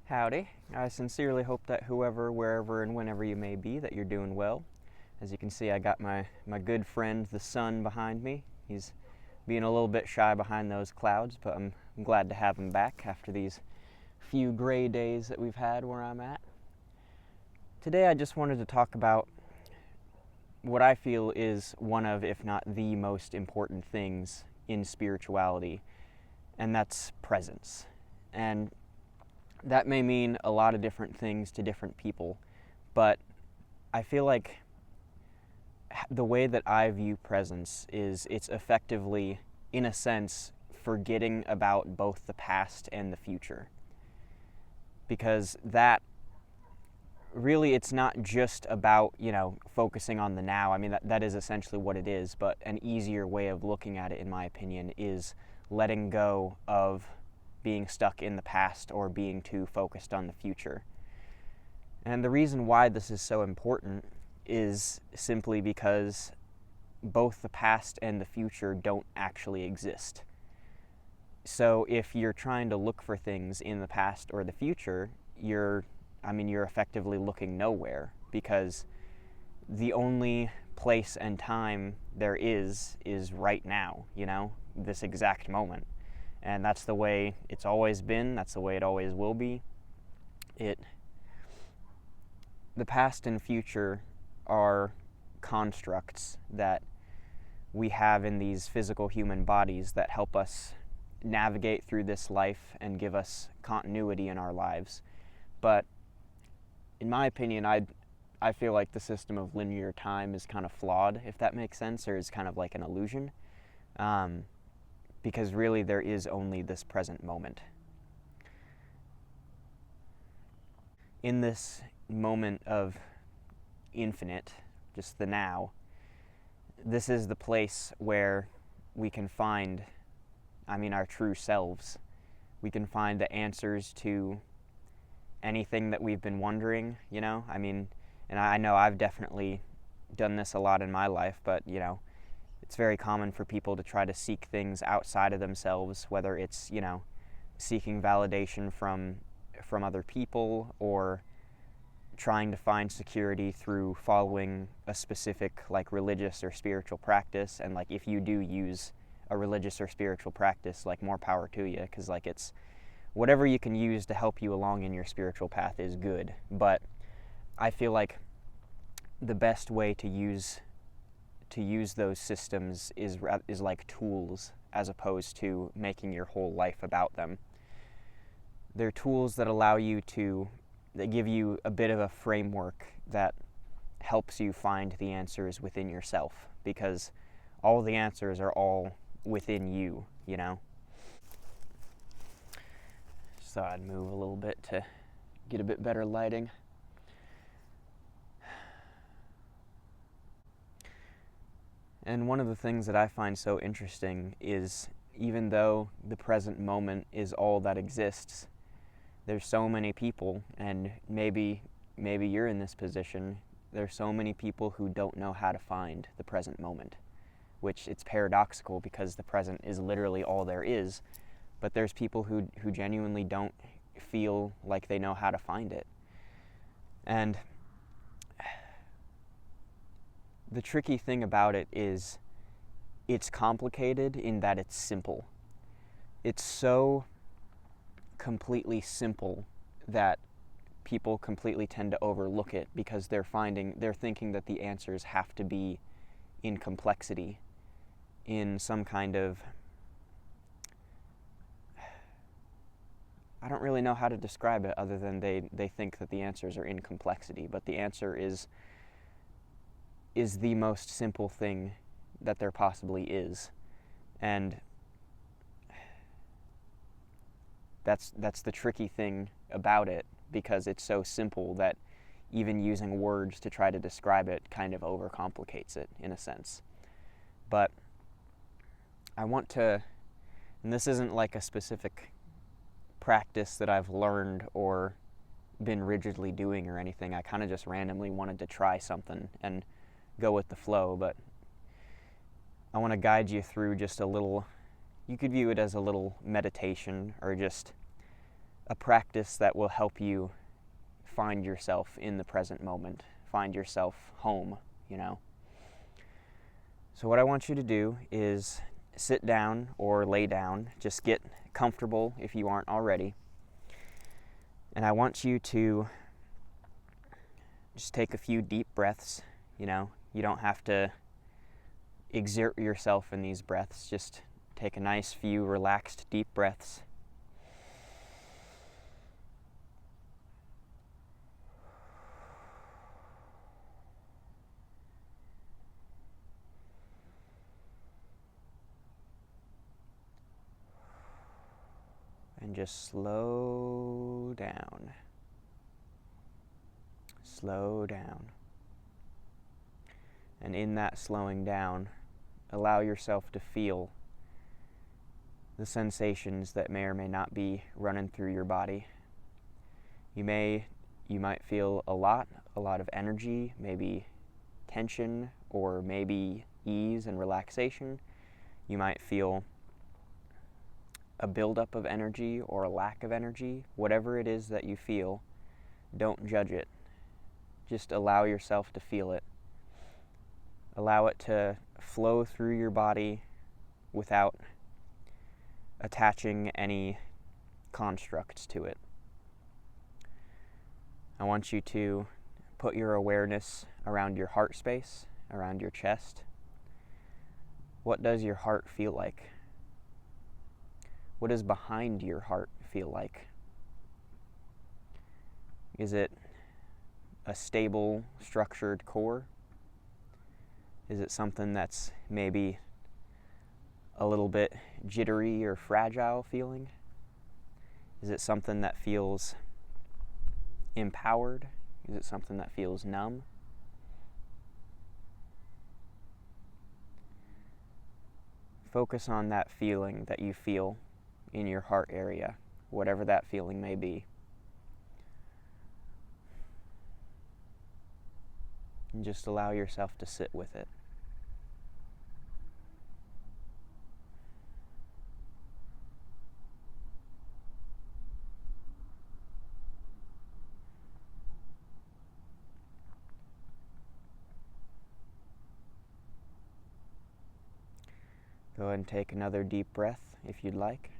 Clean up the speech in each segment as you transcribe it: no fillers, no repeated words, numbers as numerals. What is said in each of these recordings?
Howdy. I sincerely hope that whoever, wherever, and whenever you may be, that you're doing well. As you can see, I got my good friend, the sun, behind me. He's being a little bit shy behind those clouds, but I'm glad to have him back after these few gray days that we've had where I'm at. Today I just wanted to talk about what I feel is one of, if not the most important things in spirituality, and that's presence. And that may mean a lot of different things to different people, but I feel like the way that I view presence is it's effectively, in a sense, forgetting about both the past and the future. Because that really, it's not just about, focusing on the now. I mean, that is essentially what it is, but an easier way of looking at it, in my opinion, is letting go of being stuck in the past or being too focused on the future. And the reason why this is so important is simply because both the past and the future don't actually exist. So if you're trying to look for things in the past or the future, you're effectively looking nowhere, because the only place and time there is right now, this exact moment. And that's the way it's always been, that's the way it always will be. The past and future are constructs that we have in these physical human bodies that help us navigate through this life and give us continuity in our lives. But in my opinion, I feel like the system of linear time is kind of flawed, if that makes sense, or is kind of like an illusion. Because really there is only this present moment. In this moment of infinite, just the now, this is the place where we can find, our true selves. We can find the answers to anything that we've been wondering, and I know I've definitely done this a lot in my life, but, it's very common for people to try to seek things outside of themselves, whether it's, seeking validation from other people, or trying to find security through following a specific, religious or spiritual practice. And, if you do use a religious or spiritual practice, more power to you, because, it's whatever you can use to help you along in your spiritual path is good. But I feel like the best way to use those systems is like tools, as opposed to making your whole life about them. They're tools that allow you that give you a bit of a framework that helps you find the answers within yourself, because all the answers are all within you, Just thought I'd move a little bit to get a bit better lighting. And one of the things that I find so interesting is, even though the present moment is all that exists, there's so many people, and maybe you're in this position, there's so many people who don't know how to find the present moment, which it's paradoxical because the present is literally all there is, but there's people who genuinely don't feel like they know how to find it. And the tricky thing about it is it's complicated in that it's simple. It's so completely simple that people completely tend to overlook it, because they're thinking that the answers have to be in complexity, in some kind of, I don't really know how to describe it other than they think that the answers are in complexity, but the answer is the most simple thing that there possibly is. And that's the tricky thing about it, because it's so simple that even using words to try to describe it kind of overcomplicates it, in a sense. But I want to, and this isn't like a specific practice that I've learned or been rigidly doing or anything. I kind of just randomly wanted to try something and go with the flow, but I want to guide you through just a little, you could view it as a little meditation, or just a practice that will help you find yourself in the present moment, find yourself home, you know. So what I want you to do is sit down or lay down, just get comfortable if you aren't already. And I want you to just take a few deep breaths, you know. You don't have to exert yourself in these breaths, just take a nice few relaxed deep breaths. And just slow down. Slow down. And in that slowing down, allow yourself to feel the sensations that may or may not be running through your body. You might feel a lot of energy, maybe tension, or maybe ease and relaxation. You might feel a buildup of energy or a lack of energy. Whatever it is that you feel, don't judge it. Just allow yourself to feel it. Allow it to flow through your body without attaching any constructs to it. I want you to put your awareness around your heart space, around your chest. What does your heart feel like? What does behind your heart feel like? Is it a stable, structured core? Is it something that's maybe a little bit jittery or fragile feeling? Is it something that feels empowered? Is it something that feels numb? Focus on that feeling that you feel in your heart area, whatever that feeling may be. And just allow yourself to sit with it. Go ahead and take another deep breath if you'd like.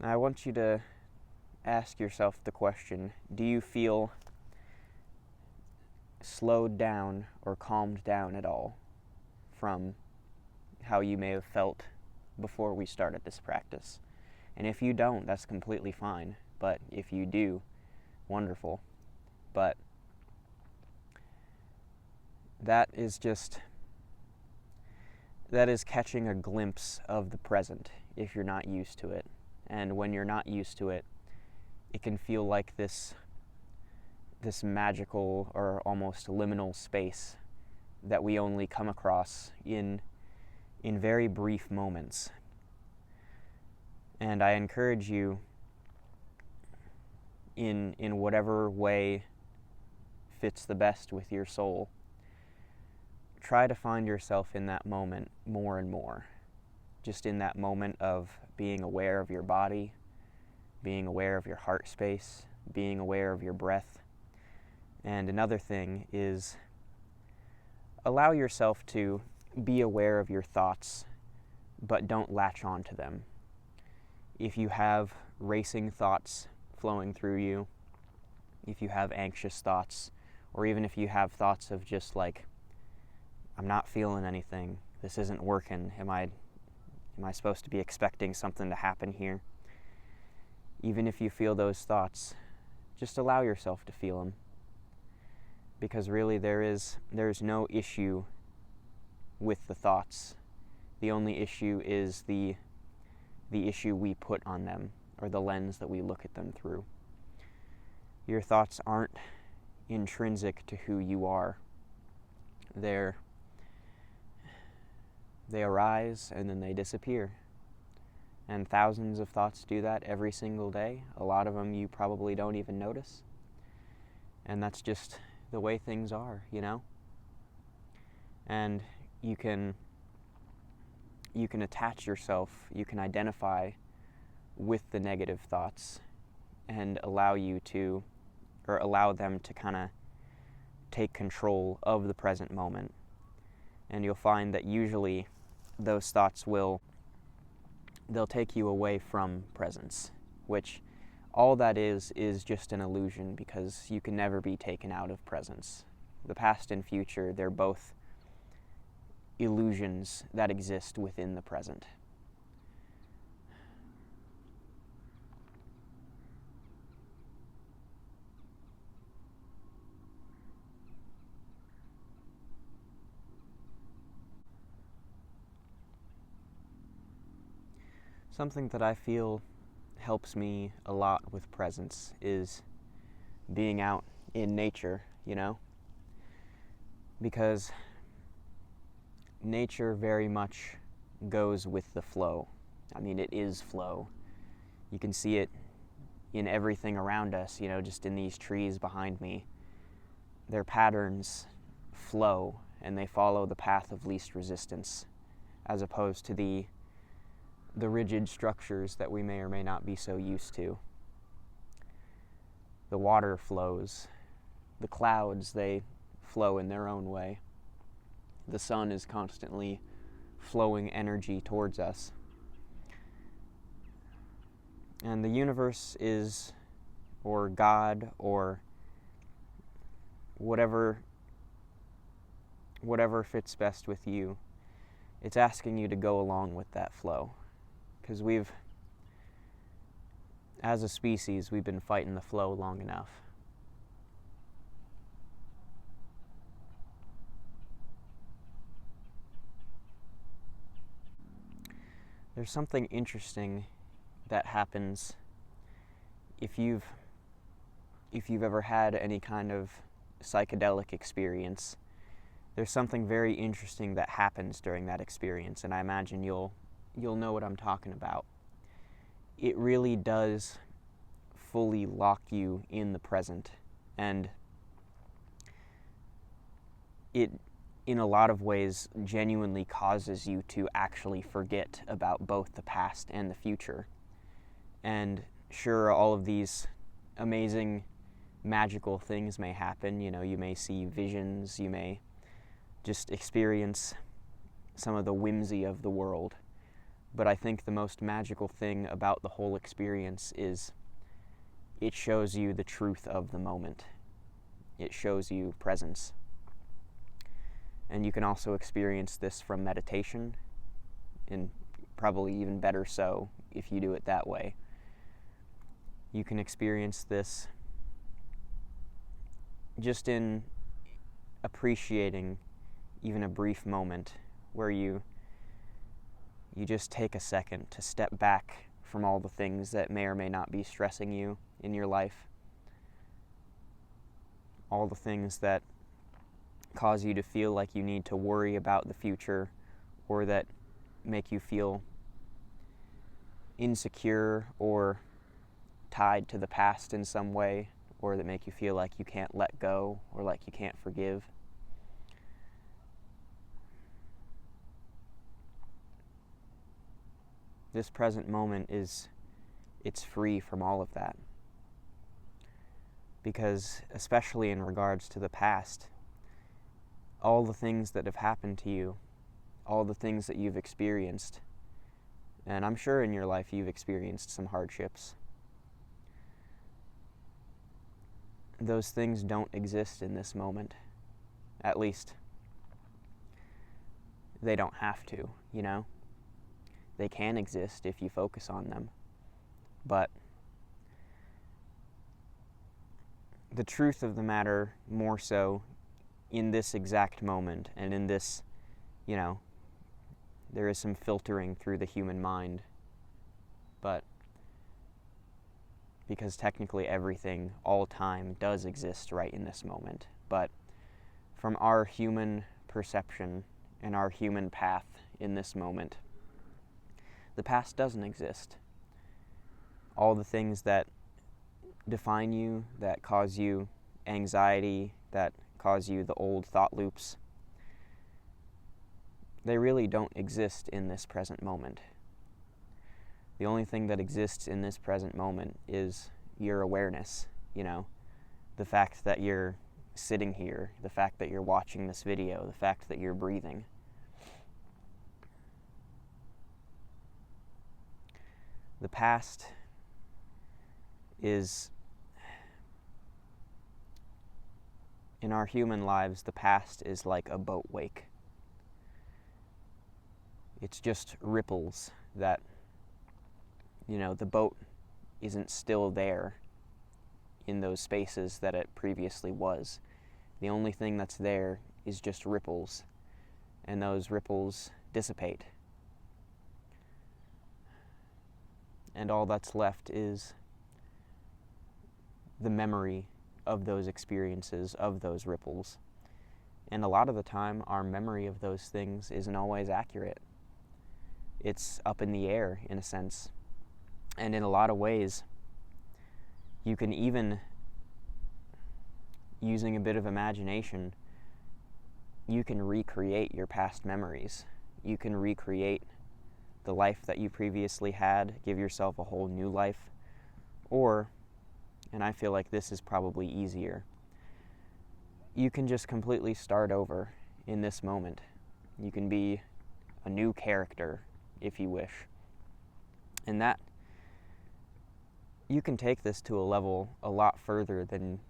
Now I want you to ask yourself the question, do you feel slowed down or calmed down at all from how you may have felt before we started this practice? And if you don't, that's completely fine. But if you do, wonderful. But that is catching a glimpse of the present if you're not used to it. And when you're not used to it, it can feel like this magical or almost liminal space that we only come across in very brief moments. And I encourage you, in whatever way fits the best with your soul, try to find yourself in that moment more and more. Just in that moment of being aware of your body, being aware of your heart space, being aware of your breath. And another thing is allow yourself to be aware of your thoughts, but don't latch on to them. If you have racing thoughts flowing through you, if you have anxious thoughts, or even if you have thoughts of just like, I'm not feeling anything, this isn't working, am I supposed to be expecting something to happen here? Even if you feel those thoughts, just allow yourself to feel them. Because really there's no issue with the thoughts. The only issue is the issue we put on them, or the lens that we look at them through. Your thoughts aren't intrinsic to who you are. They arise and then they disappear. And thousands of thoughts do that every single day. A lot of them you probably don't even notice. And that's just the way things are, you know? And you can attach yourself, you can identify with the negative thoughts and allow them to kind of take control of the present moment. And you'll find that usually those thoughts they'll take you away from presence, which all that is just an illusion, because you can never be taken out of presence. The past and future, they're both illusions that exist within the present. Something that I feel helps me a lot with presence is being out in nature, you know? Because nature very much goes with the flow. I mean, it is flow. You can see it in everything around us, you know, just in these trees behind me. Their patterns flow, and they follow the path of least resistance, as opposed to the rigid structures that we may or may not be so used to. The water flows. The clouds, they flow in their own way. The sun is constantly flowing energy towards us. And the universe is, or God, or whatever fits best with you, it's asking you to go along with that flow. Because as a species, we've been fighting the flow long enough. There's something interesting that happens if you've ever had any kind of psychedelic experience. There's something very interesting that happens during that experience, and I imagine you'll know what I'm talking about. It really does fully lock you in the present, and it, in a lot of ways, genuinely causes you to actually forget about both the past and the future. And sure, all of these amazing, magical things may happen. You know, you may see visions, you may just experience some of the whimsy of the world. But I think the most magical thing about the whole experience is it shows you the truth of the moment. It shows you presence. And you can also experience this from meditation, and probably even better so if you do it that way. You can experience this just in appreciating even a brief moment where you just take a second to step back from all the things that may or may not be stressing you in your life. All the things that cause you to feel like you need to worry about the future, or that make you feel insecure or tied to the past in some way, or that make you feel like you can't let go or like you can't forgive. This present moment it's free from all of that. Because especially in regards to the past, all the things that have happened to you, all the things that you've experienced, and I'm sure in your life you've experienced some hardships. Those things don't exist in this moment. At least, they don't have to, you know? They can exist if you focus on them. But the truth of the matter, more so, in this exact moment, and in this, you know, there is some filtering through the human mind, but because technically everything, all time, does exist right in this moment. But from our human perception and our human path in this moment, The past doesn't exist. All the things that define you, that cause you anxiety, that cause you the old thought loops, they really don't exist in this present moment. The only thing that exists in this present moment is your awareness, the fact that you're sitting here, the fact that you're watching this video, the fact that you're breathing. The past is, in our human lives, the past is like a boat wake. It's just ripples that, the boat isn't still there in those spaces that it previously was. The only thing that's there is just ripples, and those ripples dissipate. And all that's left is the memory of those experiences, of those ripples. And a lot of the time, our memory of those things isn't always accurate. It's up in the air, in a sense. And in a lot of ways, you can even, using a bit of imagination, you can recreate your past memories. You can recreate the life that you previously had, give yourself a whole new life. Or, and I feel like this is probably easier, you can just completely start over in this moment. You can be a new character, if you wish. And that, you can take this to a level a lot further than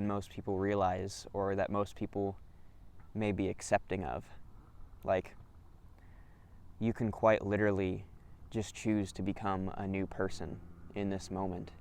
most people realize, or that most people may be accepting of. Like, you can quite literally just choose to become a new person in this moment.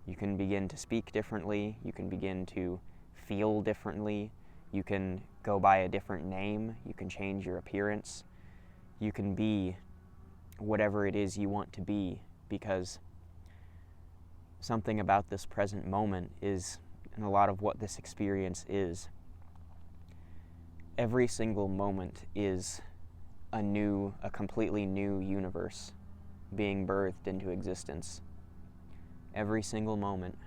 You can begin to speak differently, you can begin to feel differently, you can go by a different name, you can change your appearance, you can be whatever it is you want to be, because something about this present moment is, and a lot of what this experience is, every single moment is a completely new universe being birthed into existence. Every single moment.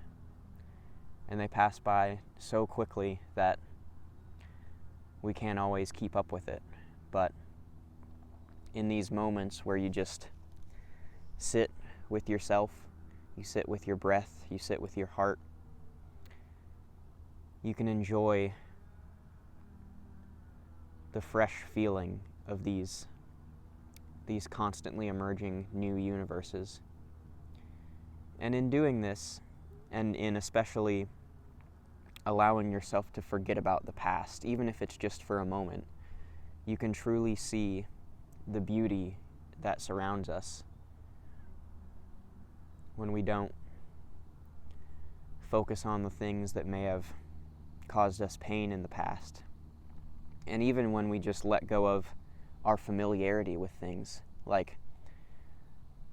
And they pass by so quickly that we can't always keep up with it. But in these moments where you just sit with yourself, you sit with your breath, you sit with your heart, you can enjoy the fresh feeling of these constantly emerging new universes. And in doing this, and in especially allowing yourself to forget about the past, even if it's just for a moment, you can truly see the beauty that surrounds us when we don't focus on the things that may have caused us pain in the past. And even when we just let go of our familiarity with things. Like,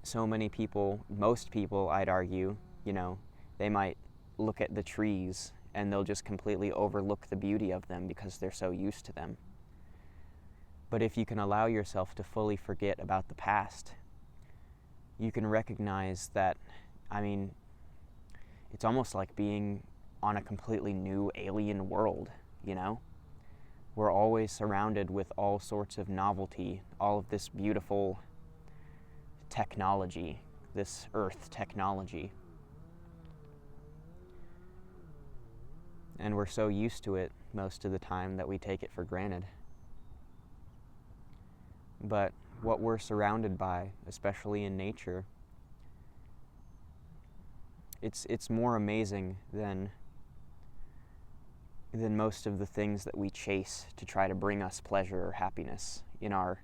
so many people, most people, I'd argue, they might look at the trees and they'll just completely overlook the beauty of them because they're so used to them. But if you can allow yourself to fully forget about the past, you can recognize that, it's almost like being on a completely new alien world, We're always surrounded with all sorts of novelty, all of this beautiful technology, this earth technology. And we're so used to it most of the time that we take it for granted. But what we're surrounded by, especially in nature, it's more amazing than most of the things that we chase to try to bring us pleasure or happiness in our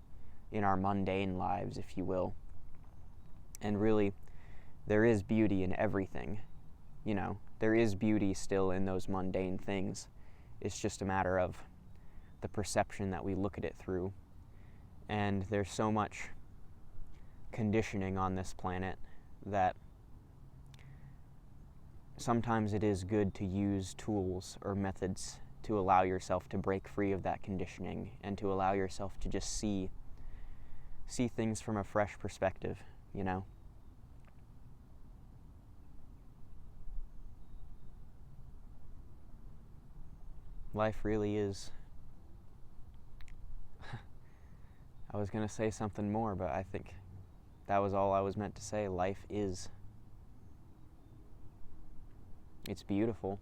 mundane lives, if you will. And really, there is beauty in everything. There is beauty still in those mundane things. It's just a matter of the perception that we look at it through. And there's so much conditioning on this planet that sometimes it is good to use tools or methods to allow yourself to break free of that conditioning and to allow yourself to just see things from a fresh perspective, you know? Life really is. I was gonna say something more, but I think that was all I was meant to say. Life is. It's beautiful,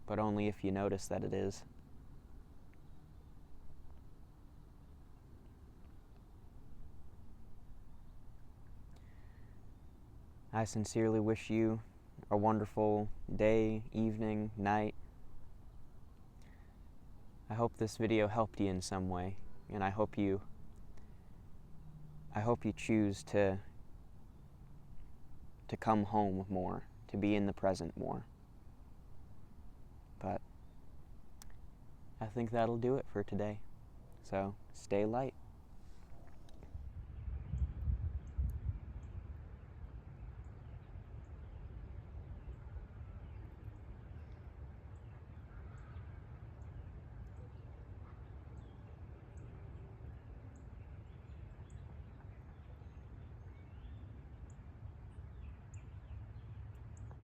but only if you notice that it is. I sincerely wish you a wonderful day, evening, night. I hope this video helped you in some way, and I hope you choose to come home more, to be in the present more. But I think that'll do it for today. So stay light.